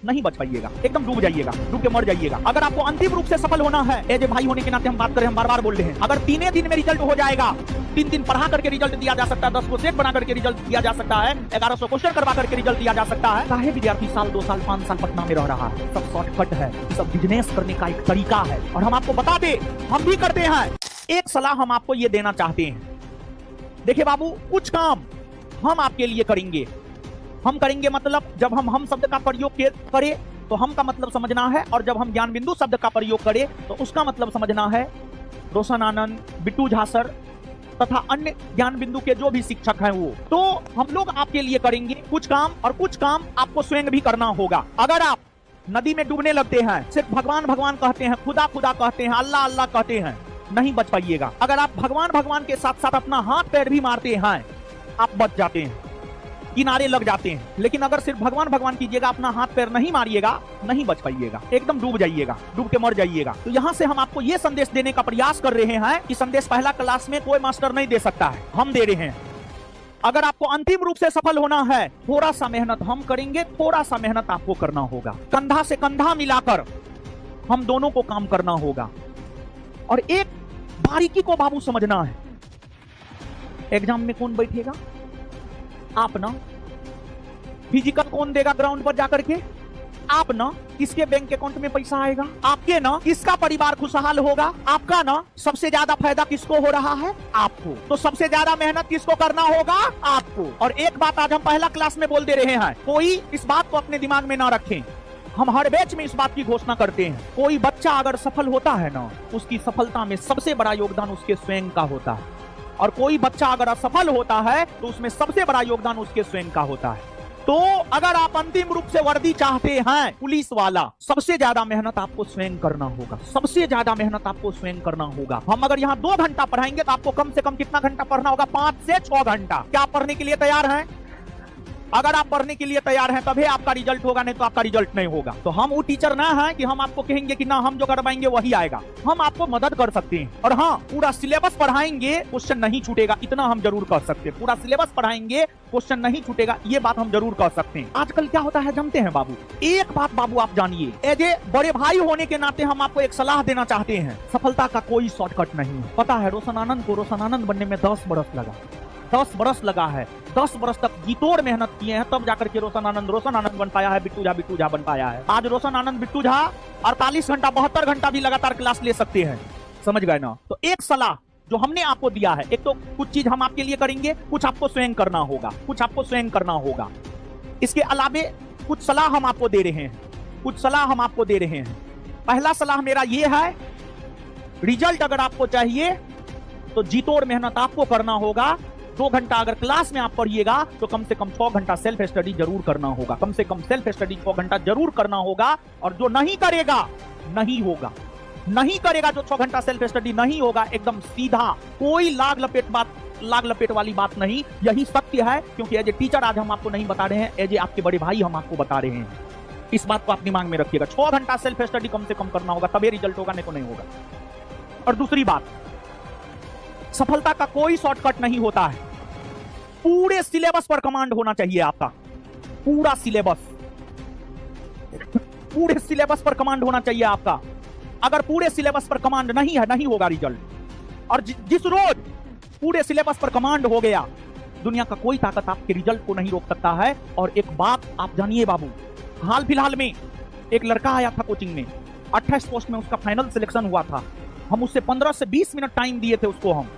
नहीं बच पाइएगा, एकदम डूब जाइएगा, डूब के मर जाइएगा। अगर आपको अंतिम रूप से सफल होना है, एज ए भाई होने के नाते हम बात करें, हम बार बार बोल रहे हैं, अगर 3 दिन में रिजल्ट हो जाएगा, 3 दिन पढ़ा करके रिजल्ट दिया जा सकता है, 10 को सेट बना करके रिजल्ट दिया जा सकता है, 1100 क्वेश्चन करवा करके रिजल्ट दिया जा सकता है। चाहे विद्यार्थी साल 2 साल 5 साल पटना में रह रहा है, सब शॉर्टकट है, सब बिजनेस करने का एक तरीका है। और हम आपको बता दें, हम भी करते हैं। एक सलाह हम आपको ये देना चाहते हैं, देखिए बाबू, कुछ काम हम आपके लिए करेंगे। हम करेंगे मतलब जब हम शब्द का प्रयोग करें तो हम का मतलब समझना है, और जब हम ज्ञान बिंदु शब्द का प्रयोग करें तो उसका मतलब समझना है। रोशन आनंद, बिट्टू झा सर तथा अन्य ज्ञान बिंदु के जो भी शिक्षक हैं वो, तो हम लोग आपके लिए करेंगे कुछ काम, और कुछ काम आपको स्वयं भी करना होगा। अगर आप नदी में डूबने लगते हैं, सिर्फ भगवान भगवान कहते हैं, खुदा खुदा कहते हैं, अल्लाह अल्लाह कहते हैं, नहीं बच पाइएगा। अगर आप भगवान भगवान के साथ साथ अपना हाथ पैर भी मारते हैं, आप बच जाते हैं, किनारे लग जाते हैं। लेकिन अगर सिर्फ भगवान भगवान कीजिएगा, अपना हाथ पैर नहीं मारिएगा, नहीं बच पाइएगा, एकदम डूब जाइएगा, डूब के मर जाइएगा। तो यहाँ से हम आपको ये संदेश देने का प्रयास कर रहे हैं कि संदेश पहला क्लास में कोई मास्टर नहीं दे सकता है, हम दे रहे हैं। अगर आपको अंतिम रूप से सफल होना है, थोड़ा सा मेहनत हम करेंगे, थोड़ा सा मेहनत आपको करना होगा। कंधा से कंधा मिलाकर हम दोनों को काम करना होगा। और एक बारीकी को बाबू समझना है, एग्जाम में कौन बैठेगा? आप ना। फिजिकल कौन देगा ग्राउंड पर जाकर के? आप ना। किसके बैंक अकाउंट में पैसा आएगा? आपके ना। किसका परिवार खुशहाल होगा? आपका ना। सबसे ज्यादा फायदा किसको हो रहा है? आपको। तो सबसे ज्यादा मेहनत किसको करना होगा? आपको। और एक बात आज हम पहला क्लास में बोल दे रहे हैं, कोई इस बात को अपने दिमाग में ना रखें, हम हर बैच में इस बात की घोषणा करते हैं, कोई बच्चा अगर सफल होता है ना, उसकी सफलता में सबसे बड़ा योगदान उसके स्वयं का होता है। और कोई बच्चा अगर असफल होता है तो उसमें सबसे बड़ा योगदान उसके स्वयं का होता है। तो अगर आप अंतिम रूप से वर्दी चाहते हैं पुलिस वाला, सबसे ज्यादा मेहनत आपको स्वयं करना होगा, सबसे ज्यादा मेहनत आपको स्वयं करना होगा। हम अगर यहाँ 2 घंटा पढ़ाएंगे तो आपको कम से कम कितना घंटा पढ़ना होगा? 5 से 6 घंटा। क्या आप पढ़ने के लिए तैयार हैं? अगर आप पढ़ने के लिए तैयार हैं तभी आपका रिजल्ट होगा, नहीं तो आपका रिजल्ट नहीं होगा। तो हम वो टीचर ना है कि हम आपको कहेंगे कि ना हम जो करवाएंगे वही आएगा। हम आपको मदद कर सकते हैं, और हाँ, पूरा सिलेबस पढ़ाएंगे, क्वेश्चन नहीं छूटेगा, इतना हम जरूर कर सकते हैं। पूरा सिलेबस पढ़ाएंगे, क्वेश्चन नहीं छूटेगा, ये बात हम जरूर कर सकते हैं। आजकल क्या होता है जानते हैं बाबू? एक बात बाबू आप जानिए, एज ए बड़े भाई होने के नाते हम आपको एक सलाह देना चाहते हैं। सफलता का कोई शॉर्टकट नहीं है। पता है रोशन आनंद को रोशन आनंद बनने में 10 बरस लगा, 10 बरस लगा है। 10 बरस तक जीतोड़ मेहनत किए हैं, तब जाकर के रोशन आनंद बन पाया है, बिट्टू झा बन पाया है। आज रोशन आनंद बिट्टू झा 48 घंटा 72 घंटा भी लगातार क्लास ले सकते हैं, समझ गए ना? तो एक सलाह जो हमने आपको दिया है, एक तो कुछ चीज हम आपके लिए करेंगे, कुछ आपको स्वयं करना होगा, कुछ आपको स्वयं करना होगा। इसके अलावे कुछ सलाह हम आपको दे रहे हैं, कुछ सलाह हम आपको दे रहे हैं। पहला सलाह मेरा ये है, रिजल्ट अगर आपको चाहिए तो जीतोड़ मेहनत आपको करना होगा। 2 घंटा अगर क्लास में आप पढ़िएगा तो कम से कम 6 घंटा सेल्फ स्टडी जरूर करना होगा, कम से कम सेल्फ स्टडी 6 घंटा जरूर करना होगा। और जो नहीं करेगा, नहीं होगा, नहीं करेगा, जो 6 घंटा सेल्फ स्टडी नहीं होगा, एकदम सीधा, कोई लाग लपेट वाली बात नहीं, यही सत्य है। क्योंकि एज ए टीचर आज हम आपको नहीं बता रहे हैं, एज ए आपके बड़े भाई हम आपको बता रहे हैं। इस बात को आप दिमाग में रखिएगा, 6 घंटा सेल्फ स्टडी कम से कम करना होगा, तभी रिजल्ट होगा, नहीं तो नहीं होगा। और दूसरी बात, सफलता का कोई शॉर्टकट नहीं होता है। पूरे सिलेबस पर कमांड होना चाहिए आपका, पूरा सिलेबस, पूरे सिलेबस पर कमांड होना चाहिए आपका। अगर पूरे सिलेबस पर कमांड नहीं है, नहीं होगा रिजल्ट। और जिस रोज पूरे सिलेबस पर कमांड हो गया, दुनिया का कोई ताकत आपके रिजल्ट को नहीं रोक सकता है। और एक बात आप जानिए बाबू, हाल फिलहाल में एक लड़का आया था कोचिंग में, 28 पोस्ट में उसका फाइनल सिलेक्शन हुआ था। हम उससे 15 से 20 मिनट टाइम दिए थे उसको। हम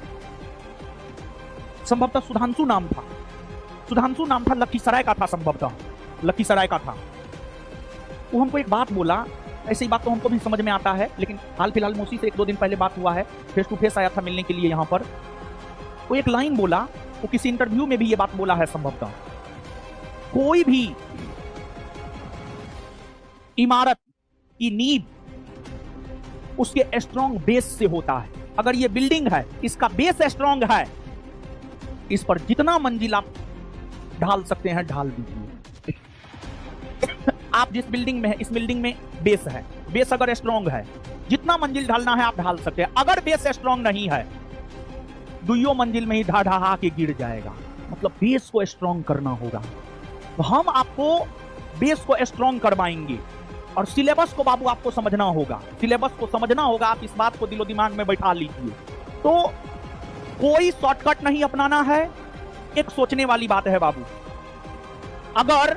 संभवतः सुधांशु नाम था, लखीसराय का था, संभवतः लखीसराय का था। वो हमको एक बात बोला, ऐसी बात तो हमको भी समझ में आता है, लेकिन हाल फिलहाल में उसी से 1-2 दिन पहले बात हुआ है, फेस टू फेस आया था मिलने के लिए यहाँ पर। वो एक लाइन बोला, वो किसी इंटरव्यू में भी ये बात बोला है संभवतः, कोई भी इमारत की नींव उसके स्ट्रॉन्ग बेस से होता है। अगर ये बिल्डिंग है, इसका बेस स्ट्रॉन्ग है, इस पर जितना मंजिल आप ढाल सकते हैं ढाल दीजिए। आप जिस बिल्डिंग में है, इस बिल्डिंग में बेस है, बेस अगर स्ट्रॉन्ग है, जितना मंजिल ढालना है आप ढाल सकते हैं। अगर बेस स्ट्रॉन्ग नहीं है, 2 मंजिल में ही ढा के गिर जाएगा। मतलब बेस को स्ट्रॉन्ग करना होगा। तो हम आपको बेस को स्ट्रॉन्ग करवाएंगे। और सिलेबस को बाबू आपको समझना होगा, सिलेबस को समझना होगा। आप इस बात को दिलो दिमाग में बैठा लीजिए। तो कोई शॉर्टकट नहीं अपनाना है, एक सोचने वाली बात है बाबू। अगर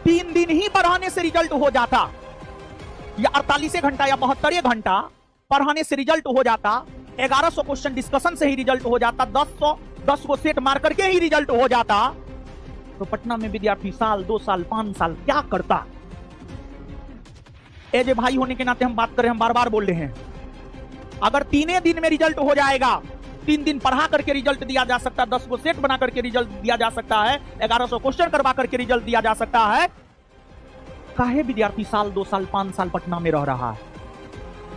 3 दिन ही पढ़ाने से रिजल्ट हो जाता, या 48 घंटा या 72 घंटा पढ़ाने से रिजल्ट हो जाता, 1100 क्वेश्चन डिस्कशन से ही रिजल्ट हो जाता, 10 को सेट मार करके ही रिजल्ट हो जाता, तो पटना में विद्यार्थी साल 2 साल 5 साल क्या करता? एज ए भाई होने के नाते हम बात करें, हम बार बार बोल रहे हैं, अगर 3 दिन में रिजल्ट हो जाएगा, 3 दिन पढ़ा करके रिजल्ट दिया जा सकता है, 10 को सेट बना करके रिजल्ट दिया जा सकता है, 1100 क्वेश्चन करवा करके रिजल्ट दिया जा सकता है, काहे विद्यार्थी साल 2 साल 5 साल पटना में रह रहा है?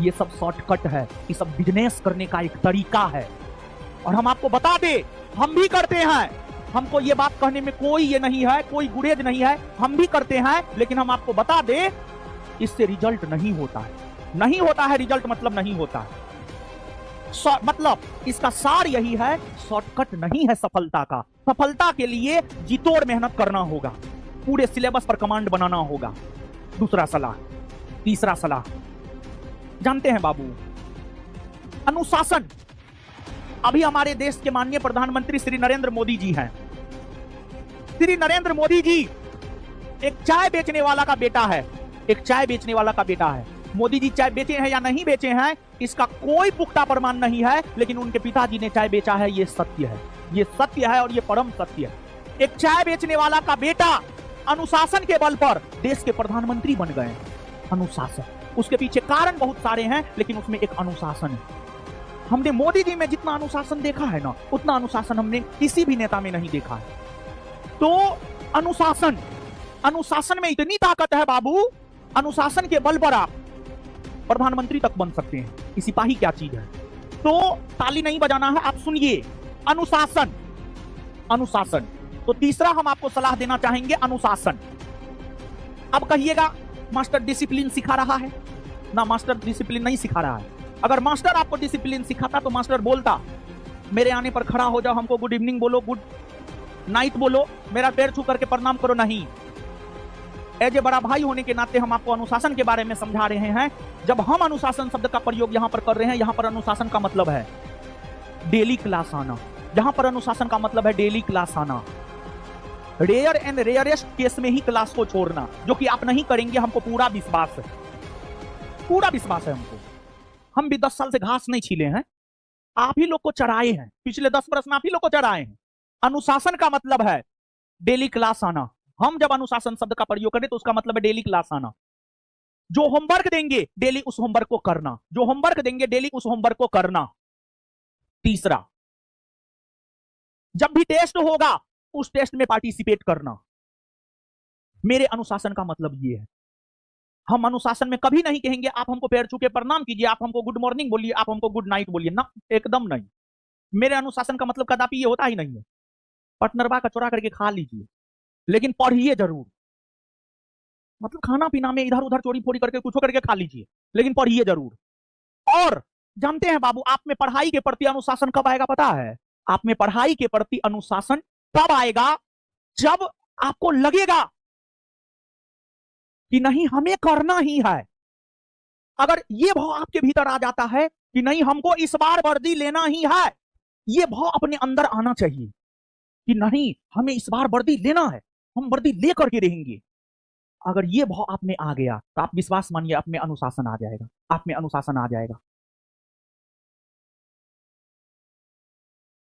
ये सब शॉर्टकट है, ये सब बिजनेस करने का एक तरीका है। और हम आपको बता दे, हम भी करते हैं, हमको ये बात कहने में कोई ये नहीं है, कोई गुरेज नहीं है, हम भी करते हैं, लेकिन हम आपको बता दे, इससे रिजल्ट नहीं होता है, नहीं होता है रिजल्ट, मतलब नहीं होता है। मतलब इसका सार यही है, शॉर्टकट नहीं है सफलता का। सफलता के लिए जितोड़ मेहनत करना होगा, पूरे सिलेबस पर कमांड बनाना होगा। दूसरा सलाह, तीसरा सलाह, जानते हैं बाबू, अनुशासन। अभी हमारे देश के माननीय प्रधानमंत्री श्री नरेंद्र मोदी जी हैं। श्री नरेंद्र मोदी जी एक चाय बेचने वाला का बेटा है, एक चाय बेचने वाला का बेटा है। मोदी जी चाय बेचे हैं या नहीं बेचे हैं, इसका कोई पुख्ता प्रमाण नहीं है, लेकिन उनके पिताजी ने चाय बेचा है, ये सत्य है, ये सत्य है और ये परम सत्य है। एक चाय बेचने वाला का बेटा अनुशासन के बल पर देश के प्रधानमंत्री बन गए। अनुशासन, उसके पीछे कारण बहुत सारे हैं, लेकिन उसमें एक अनुशासन है। हमने मोदी जी में जितना अनुशासन देखा है ना, उतना अनुशासन हमने किसी भी नेता में नहीं देखा है। तो अनुशासन, अनुशासन में इतनी ताकत है बाबू, अनुशासन के बल पर आप प्रधानमंत्री तक बन सकते हैं। ये सिपाही क्या चीज है? तो ताली नहीं बजाना है, आप सुनिए, अनुशासन, अनुशासन। तो तीसरा हम आपको सलाह देना चाहेंगे, अनुशासन। अब कहिएगा मास्टर डिसिप्लिन सिखा रहा है ना? मास्टर डिसिप्लिन नहीं सिखा रहा है। अगर मास्टर आपको डिसिप्लिन सिखाता तो मास्टर बोलता, मेरे आने पर खड़ा हो जाओ, हमको गुड इवनिंग बोलो, गुड नाइट बोलो, मेरा पैर छू करके प्रणाम करो। नहीं, एज ए बड़ा भाई होने के नाते हम आपको अनुशासन के बारे में समझा रहे हैं। जब हम अनुशासन शब्द का प्रयोग यहां पर कर रहे हैं, यहां पर अनुशासन का मतलब है डेली क्लास आना। यहां पर अनुशासन का मतलब है डेली क्लास आना। रेयर एंड रेयरेस्ट केस में ही क्लास को छोड़ना, जो कि आप नहीं करेंगे, हमको पूरा विश्वास है, पूरा विश्वास है हमको। हम भी 10 साल से घास नहीं छीले हैं, आप ही लोग को चराए हैं, पिछले 10 वर्ष में आप ही लोग को चराए हैं। अनुशासन का मतलब है डेली क्लास आना। हम जब अनुशासन शब्द का प्रयोग करें तो उसका मतलब है डेली क्लास आना। जो होमवर्क देंगे डेली उस होमवर्क को करना, जो होमवर्क देंगे डेली उस होमवर्क को करना। तीसरा, जब भी टेस्ट होगा उस टेस्ट में पार्टिसिपेट करना। मेरे अनुशासन का मतलब ये है। हम अनुशासन में कभी नहीं कहेंगे आप हमको पैर छू के प्रणाम कीजिए, आप हमको गुड मॉर्निंग बोलिए, आप हमको गुड नाइट बोलिए, ना, एकदम नहीं। मेरे अनुशासन का मतलब कदापि ये होता ही नहीं है। पटनरवा का चुरा करके खा लीजिए, लेकिन पढ़िए जरूर। मतलब खाना पीना में इधर उधर चोरी फोड़ी करके कुछ करके खा लीजिए, लेकिन पढ़िए जरूर। और जानते हैं बाबू, आप में पढ़ाई के प्रति अनुशासन कब आएगा पता है? आप में पढ़ाई के प्रति अनुशासन तब आएगा जब आपको लगेगा कि नहीं हमें करना ही है। अगर ये भाव आपके भीतर आ जाता है कि नहीं हमको इस बार वर्दी लेना ही है, ये भाव अपने अंदर आना चाहिए कि नहीं हमें इस बार वर्दी लेना है, हम वर्दी लेकर के रहेंगे। अगर ये भाव आप में आ गया तो आप विश्वास मानिए आप में अनुशासन आ जाएगा, आप में अनुशासन आ जाएगा।